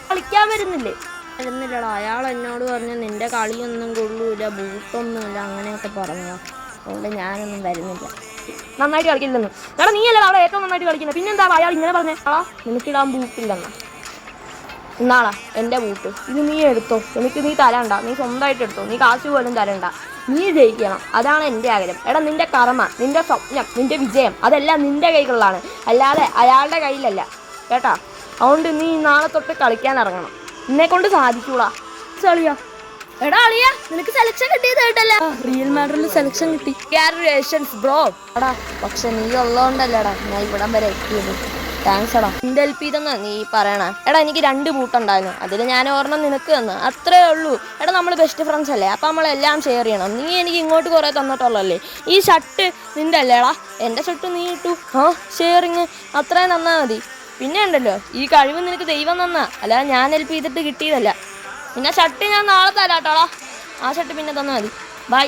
കളിക്കാൻ വരുന്നില്ലേ? വരുന്നില്ലടാ. അയാൾ എന്നോട് പറഞ്ഞു നിന്റെ കളിയൊന്നും കൊള്ളൂല, ബൂട്ടൊന്നുമില്ല, അങ്ങനെയൊക്കെ പറഞ്ഞതാ. അതുകൊണ്ട് ഞാനൊന്നും വരുന്നില്ല. നന്നായിട്ട് കളിക്കില്ലെന്ന്. എടാ നീയല്ലേ അവിടെ ഏറ്റവും നന്നായിട്ട് കളിക്കുന്നത്, പിന്നെന്താ അയാൾ ഇങ്ങനെ പറഞ്ഞേ? നിനക്കിടാൻ ബൂട്ടില്ലെന്നാ. എന്നാളാ എൻ്റെ ബൂട്ട് ഇത് നീ എടുത്തോ, എനിക്ക് നീ തരണ്ട, നീ സ്വന്തമായിട്ട് എടുത്തോ, നീ കാശ് പോലും തരണ്ട, നീ ജയിക്കണം, അതാണ് എൻ്റെ ആഗ്രഹം. എടാ നിന്റെ കർമ്മ, നിന്റെ സ്വപ്നം, നിന്റെ വിജയം അതെല്ലാം നിന്റെ കൈകളിലാണ്, അല്ലാതെ അയാളുടെ കയ്യിലല്ല കേട്ടാ. അതുകൊണ്ട് നീ നാളെ തൊട്ട് കളിക്കാൻ ഇറങ്ങണം, നിന്നെ കൊണ്ട് സാധിക്കൂടാ. കളിയാ എടാ അളിയാ, നിനക്ക് സെലക്ഷൻ കിട്ടിയത് കേട്ടല്ലോ. റിയൽ മാഡ്രിഡിൽ സെലക്ഷൻ കിട്ടി. Congratulations bro. എടാ പക്ഷെ നീ ഉള്ളതുകൊണ്ടല്ലേടാ ഞാൻ ഇവിടം വരെ എത്തിയത്. താങ്ക്സ് എടാ. നിന്റെ ഹെൽപ്പ് ചെയ്തെന്ന് നീ പറയണ. എടാ എനിക്ക് 2 ബൂട്ടുണ്ടായിരുന്നു, അതിൽ ഞാൻ ഒരെണ്ണം നിനക്ക് തന്നു, അത്രേ ഉള്ളൂ. എടാ നമ്മൾ ബെസ്റ്റ് ഫ്രണ്ട്സ് അല്ലേ, അപ്പം നമ്മളെല്ലാം ഷെയർ ചെയ്യണം. നീ എനിക്ക് ഇങ്ങോട്ട് കുറേ തന്നിട്ടുള്ളല്ലേ. ഈ ഷർട്ട് നിന്റെ അല്ലേടാ, എൻ്റെ ഷർട്ട് നീ ഇട്ടു. ഷെയറിങ് അത്രയും തന്നാൽ മതി. പിന്നെ ഉണ്ടല്ലോ, ഈ കഴിവ് നിനക്ക് ദൈവം തന്നാ, അല്ലാതെ ഞാൻ ഹെൽപ്പ് ചെയ്തിട്ട് കിട്ടിയതല്ല. പിന്നെ ഷർട്ട് ഞാൻ നാളെ തരാട്ടോടാ, ആ ഷർട്ട് പിന്നെ തന്നാൽ മതി. ബൈ.